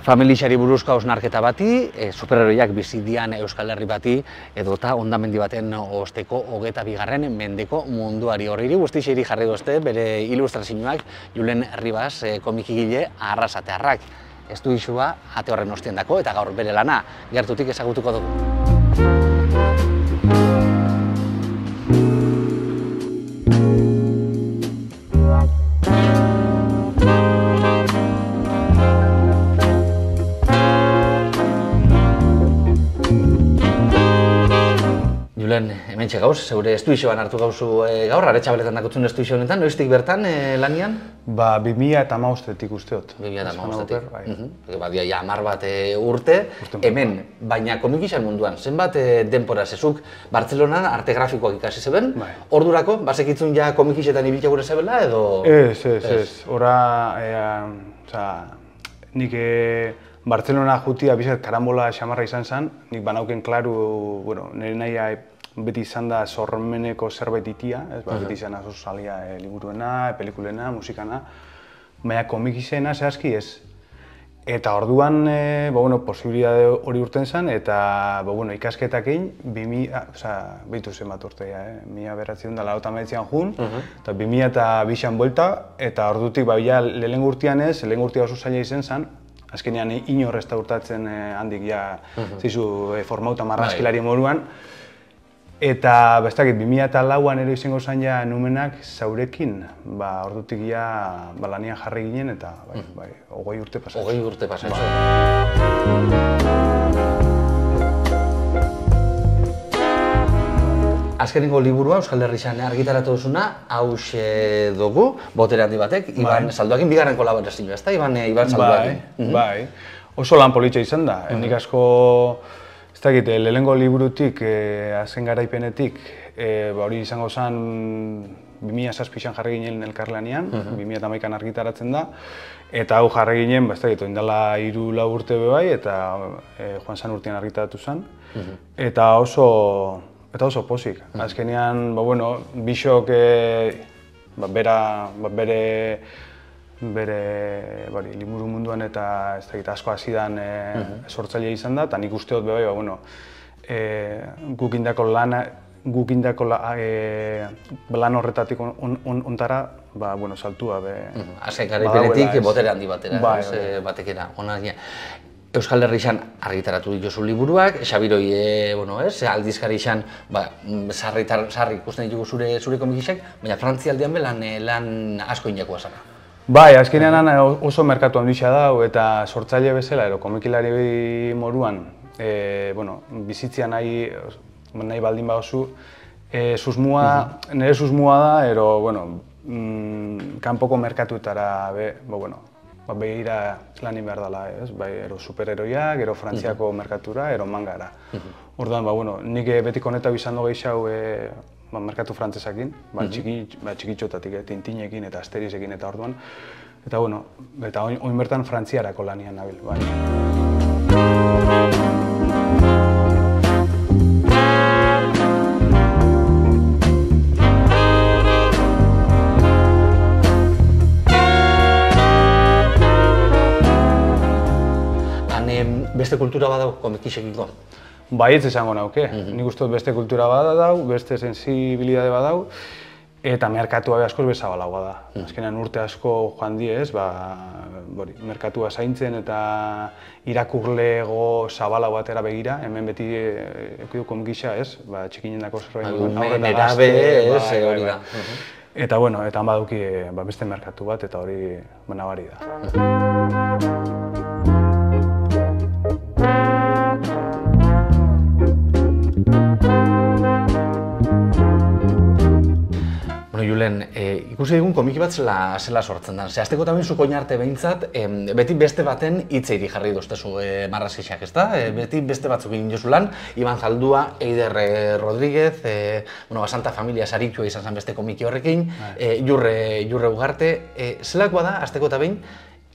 Familixari buruzko hausnarketa bati, superheroiak bizi dian Euskal Herri bati, edota hondamendi baten osteko 22. mendeko munduari. Horri guztixeri jarri dozte bere ilustrazioak Julen Ribas komikigile arrasatearrak. Ez du isua ate horren ostiendako eta gaur bere lana gertutik ezagutuko dugu. Julen, hementxe gauz, zeure estuizioan hartu gauzu gaur, Aretxabaletan dakotzun estuizio honetan, noiztik bertan lanian? 2015-etik usteot. 2015-etik, badia ja 10 bat urte, hemen, baina komikixan munduan, zenbat denpora zezuk Bartzelonan arte grafikoak ikasi zeben, ordurako, basekitzun ja komikixetan ibiltia gure zebela edo? Ez, ora, nik Bartzelona jutia bizet karambola xamarra izan zen, nik banauken klaru, nire nahia beti izan da sormeneko zerbait itia, beti izan azosalia liburuena, pelikulena, musikana, baina komikizena zehazki ez. Eta orduan, posibilitate hori urten zen, eta ikasketak egin, behitu zen bat urtea, 1989an jun, eta 2002an buelta, eta ordutik lehenengo urtean ez, lehenengo urtea oso zaila izan zen, azkenean inor ez da urtatzen handik formauta marrazkilari moduan. Eta, bestakit, 2004an ero izango zen ja numenak zaurekin, ordutik ja lanian jarri ginen eta 20 urte pasatzen. 20 urte pasatzen. Azkenengo liburua, Euskal Herrixan argitaratu duzuna, hauxe dugu, botere handi batek, Iban Zalduakin, bigarren kolaborazioa, ez da, Iban Zalduakin? Bai, oso lan politxa izan da, nik asko, ez dakit, lehenengo liburutik, azken garaipenetik, hori izango zen 2007an jarri ginen elkarlanean, 2011an argitaratzen da, eta hau jarri ginen, ez dakit, oindala 3-4 urte bai, eta joan zen urtean argitaratu zen, eta oso pozik. Azkenean, Bixok bere liburu munduan eta asko hasidan sortzailea izan da, eta nik usteot gukindako lan horretatik ontara saltua. Azken garaipenetik botere handi batera, batekera. Euskal Herrixan argitaratu dituzu liburuak, Xabiroi, aldizkari izan, sarri ikusten ditugu zure komikixak, baina Frantzialdean lan asko inakoa zara. Bai, azkenean oso merkatu handitza dau eta sortzaile bezala, komikilari moduan, bizitzia nahi baldin baduzu, nire susmua da, kanpoko merkatuetara, behira lanin behar dela, ero superheroiak, ero Frantziako merkatura, ero mangara. Orduan, nik betiko honeta bizan dugu gehiago merkatu frantzesakin, txikitxotatik, Tintinekin eta Asterizekin eta orduan. Eta, oin bertan Frantziarako lanian nabil. Beste kultura badau komikixekiko? Baietz esango nauke. Nik uste dut beste kultura badau, beste sensibilidade badau, eta merkatua askoz bezabalagoa da. Azkenean urte asko joan diez, merkatua zaintzen eta irakurlego zabala batera begira, hemen beti eukidu komikixa ez, txikinendako zerbait nerabe hori da. Eta han baduki beste merkatu bat eta hori nabari da. Julen, ikusi digun komiki bat zela sortzen da. Zehazteko tamen zuko inarte behintzat, beti beste baten hitzeiri jarri doztezu marrazkixak, ez da? Beti beste batzuk egin jozu lan, Iban Zaldua, Eider Rodríguez, Santa Familia saritua izan zen beste komiki horrekin, Jurre Ugarte. Zelakoa da, azteko eta behin,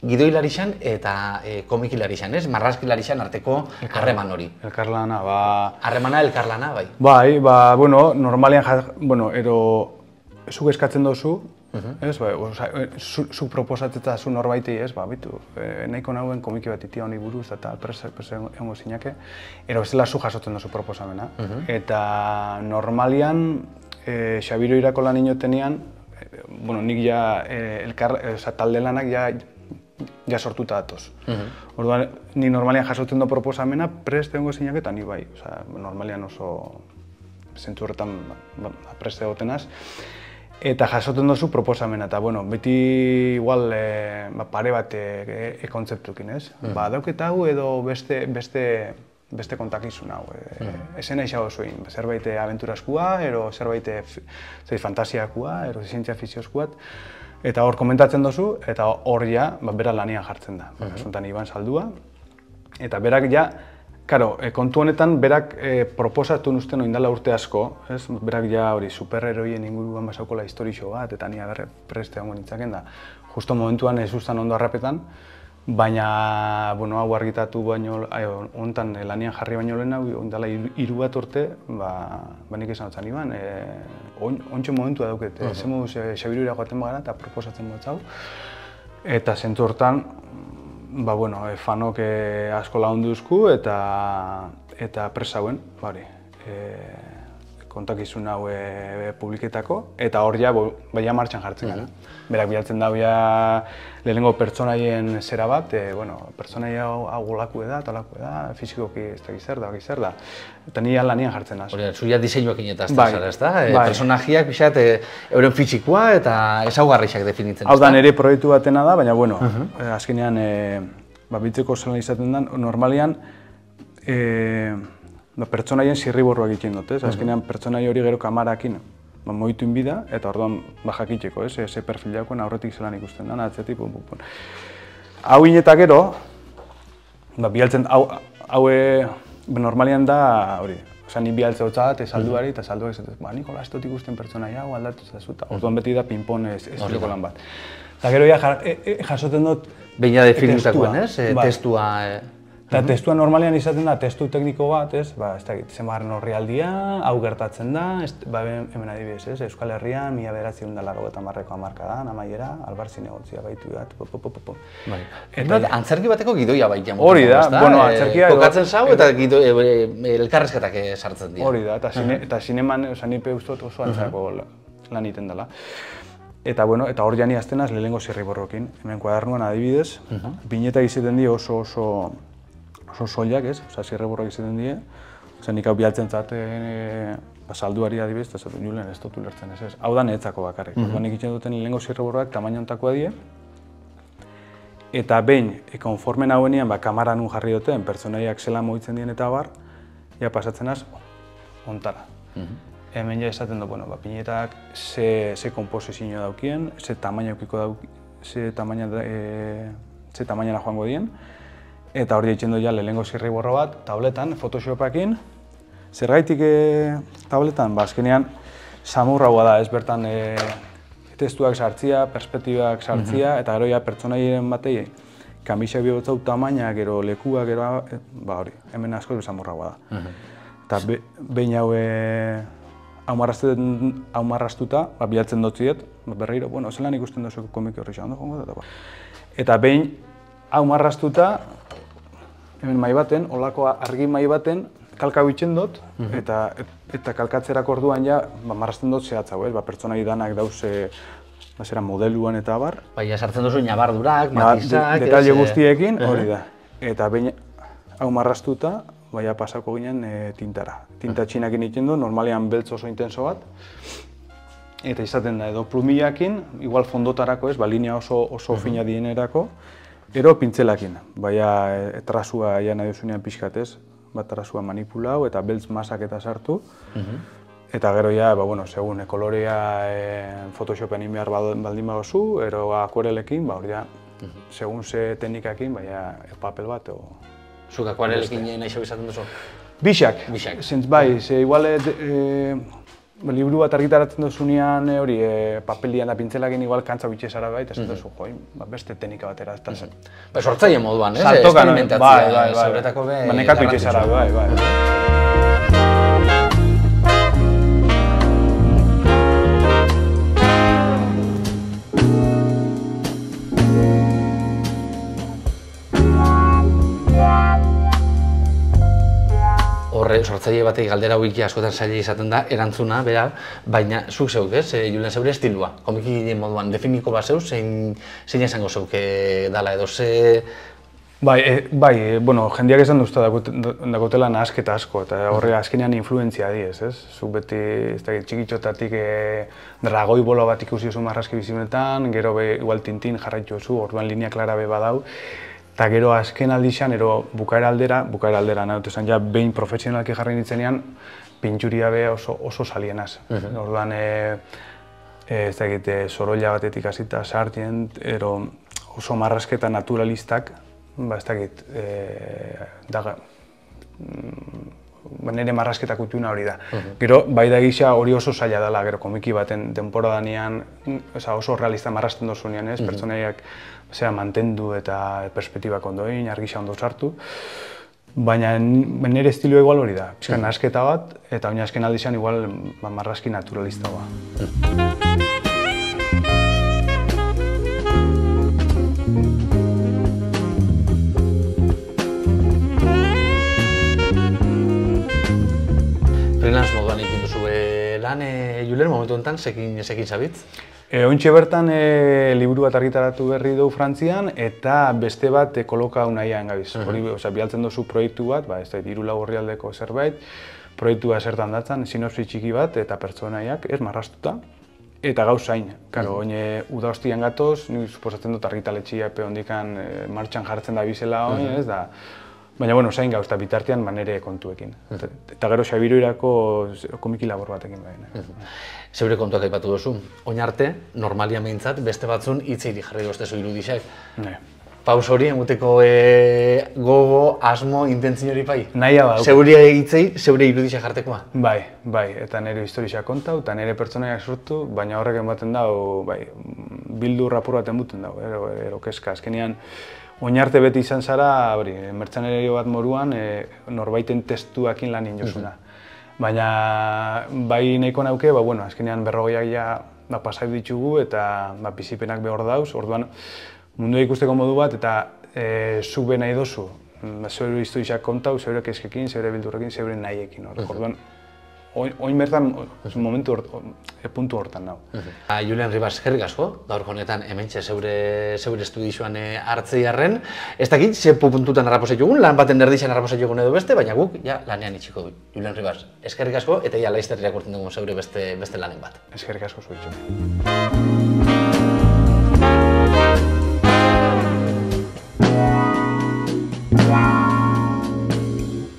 gidoilarixan eta komikilarixan, ez? Marrazkilarixan arteko harreman hori. Elkarlana, Harremana elkarlana, bai. Bai, normalean, zuk eskatzen duzu, Ez, zuk proposatzeta zu norbaiti, ez, bitu, nahiko nauen komiki bat itia honi buruz, eta presa egongo zinake, ero bezala zu jasotzen duzu proposamena. Eta normalian, Xabiro irako lan inotenean, nik ja, talde lanak ja sortuta datoz. Orduan, ni normalian jasotzen du proposamena, prest egongo zinake, eta ni bai, normalian oso zentzu horretan prest egotenaz. Eta jasoten duzu proposamena, eta beti igual pare bat kontzeptukin, ez? Dauket hau edo beste kontakizun hau. Ezen nahi xago zuen, zerbait abenturazkoa, ero zerbait fantasiakoa, ero zientzia fiziozkoa. Eta hor komentatzen duzu, eta hor ja, bera lanian jartzen da. Kasuntan Iban Saldua. Eta berak ja, karo, kontu honetan berak proposatu nuzten oindala urte asko, ez? Berak ja hori superheroien inguruan basaukola historixo bat, eta nia preste hango nintzaken da. Justo momentuan ez uztan ondo harrapetan, baina, hau argitatu baino, honetan lanian jarri baino lehen hau, oindala 3 bat urte, nik esan dutzen Iban, ontsu momentua dauket, zen moduz Xabirura joaten bagara eta proposatzen dut hau. Eta zentzu hortan, fanok asko launduzku eta presa hauen, kontakizun hau publiketako, eta hor ja, baina martxan jartzen gara. Berak bilatzen da, lehenengo pertsonaien zera bat, pertsonaia hau golakue da, talakue da, fizikoki ez da gizar da, eta nire lanian jartzen naz. Hori, zuia diseinuak inetazten zara, ez da? Personajiak pixat euren fizikoa eta ezaugarrixak definitzen. Hau da nire proiektu batena da, baina, azkenean, bitzeko zelan izaten da, normalian, pertsonaien zirriborroa egiten dut, ez? Azkenean pertsonai hori gero kamarakin moitu inbida, eta orduan jakiteko, ez? Ze perfil jakoen aurretik zelan ikusten da, atzetik, Hau inetak gero, bialtzen, hau normalian da, hori, ni bialtze hotzagat, salduari, eta salduak esaten, Nikola, ez dut ikusten pertsonai hau aldatu zazuta. Orduan beti da ping-pong ez duko lan bat. Eta gero jasoten dut Beina definitakoen, ez? Testua. Eta testua normalian izaten da, testu tekniko bat, ez dakit, zenbagarren horrialdia, hau gertatzen da, hemen adibidez, ez? Euskal Herrian, 1980ko hamarkadan, amaiera, Albar zinegotzia baitu da, Eta antzerki bateko gidoia baita mutu. Hori da, antzerkia... Kokatzen zau eta elkarrezketak sartzen dira. Hori da, eta zineman, nipe ustot oso antzerako lan egiten dela. Eta hor jani aztenaz lehenengo zirriborrokin. Hemen kuadernuan adibidez, binetak izaten die oso soilak, ez? Zirriborroak izaten die. Nik hau bialtzen zat salduari adibidez, eta zaten Julen ez dut ulertzen ez. Hau da niretzako bakarrik. Nik itzen duten lehenengo zirriborroak tamaina ontakoa die. Eta behin, konformen hauenean kamara nun jarri duten, pertsonaiak zelan mugitzen dien eta bar, pasatzen az, ontara. Hemen ja esaten du, pinetak ze komposizio daukien, ze tamaina joango dien, eta hori ditzen du ja lehenengo zirriborro bat, tabletan, Photoshopakin. Zergaitik tabletan, azkenean samurragoa da, ez bertan testuak sartzia, perspektibak sartzia, eta gero ja pertsonaien batei kamisak bihotzau tamaina, gero lekua, gero hori, hemen asko samurragoa da. Eta behin hau marrastuta, bilatzen dut ziet, berriro, zelan ikusten duzu komiki horri xagondo jongo da. Eta behin hau marrastuta, hemen mai baten, olako argi mai baten, kalka bitzen dut, eta kalkatzerako orduan ja, marrasten dut zehatzau, pertsonai danak dauze modeluan eta abar. Baina sartzen duzu nabardurak, matizak... Detalle guztiekin, hori da. Eta behin hau marrastuta, baina pasako ginen tintara. Tinta txinakin egiten du, normalean beltz oso intenso bat. Eta izaten da, edo plumilakin, igual fondotarako ez, linea oso fina dienerako, ero pintzelakin. Baina trasua nahi duzunean pixkat ez, trasua manipulau eta beltz masak eta sartu. Eta gero ja, segun kolorea Photoshopen egin behar baldin bagozu, ero akuarelekin, hori da, segun ze teknikakin, baina papel bat. Zuk akuarelekin nahi xau izaten duzu? Bixak. Zentz bai, igual liburu bat argitaratzen duzunean hori papelian da pintzelakin igual kantza bitxezara bai, eta zentu zu, beste teknika batera. Sortzaile moduan, esperimentatzea, zauretako be... Nekatu bitxezara bai. Horre, sortzaile batek galdera wiki askotan zaila izaten da, erantzuna, bera, baina zuk zeuk, ez? Julen, zeure estilua, komiki moduan, definiko bat zeuz, zein esango zeuke dala edo, ze... Bueno, jendeak esan duzta dakotela nahasketa asko, eta horre azkenean influentzia diez, ez? Zuk beti, ez da, txikitxotatik dragoi bolo bat ikusi oso marrazki bizimenetan, gero igual tintin jarraitu oso, orduan linea klara be badau, eta gero azken aldixan, ero bukaera aldera, nahi dut esan, ja behin profesionalki jarri nintzenean, pintxuria be oso salienaz. Orduan, ez da egite, sorolla batetik hasita sartien, ero oso marrazketa naturalistak, ez dakit, nire marrazketa kutxuna hori da. Gero, bai da gisa hori oso zaila dela, gero komiki baten denporadanean oso realista marrazten dozunean, ez? Pertsonaiak mantendu eta perspektibak ondoin, argisa ondo sartu. Baina nire estiloa igual hori da, pixka nahasketa bat, eta oina azken aldizan igual marrazki naturalista ba. Freelance moduan egin duzu lan, Julen, momentu honetan, sekin zabitz? Ointxe bertan liburu bat argitaratu berri dugu Frantzian, eta beste bat kolokau nahian gabiz. Hori, bialtzen duzu proiektu bat, ez da, 3-4 orrialdeko zerbait, proiektua zertan datzan, sinopsi txiki bat, eta pertsonaiak, ez, marraztuta, eta gauzain. Karo, oine udaostian gatoz, nik suposatzen dut argitaletxia epe hondikan martxan jartzen da bizela hori, ez da, baina, bueno, zain gauz, eta bitartean nire kontuekin. Eta gero Xabiroirako komiki labor batekin baina. Zeure kontuak aipatu duzu. Oin arte, normalian behintzat, beste batzun hitzeiri jarri doztezu irudixak. Paus hori, emuteko gogo, asmo, intentzio hori pai? Nahia badu. Zeure hitzei, zeure irudixak jartekoa? Bai, eta nire historia kontau, eta nire pertsonaiak sortu, baina horrek ematen dau, bildu rapur bat emuten dau, ero keska. Azkenean, oinarte beti izan zara, mertzanerio bat moruan, norbaiten testuakin lan injozuna. Baina, bai nahiko nauke, azkenean 40 pasai ditugu eta bizipenak behor dauz, orduan mundua ikusteko modu bat eta zuk be nahi dozu. Zeure historiak kontau, zeure kezkekin, zeure bildurrekin, zeure nahiekin. Orduan, oin bertan, momentu puntu hortan nago. Julen Ribas, eskerrik asko, gaur honetan hementxe zeure estudioan hartzei arren. Ez dakit, ze puntutan harraposetugun, lan baten erdixan harraposetugun edo beste, baina guk lanean itxiko du. Julen Ribas, eskerrik asko, eta laizter irakurtzen dugu zeure beste lanen bat. Eskerrik asko zuitxu.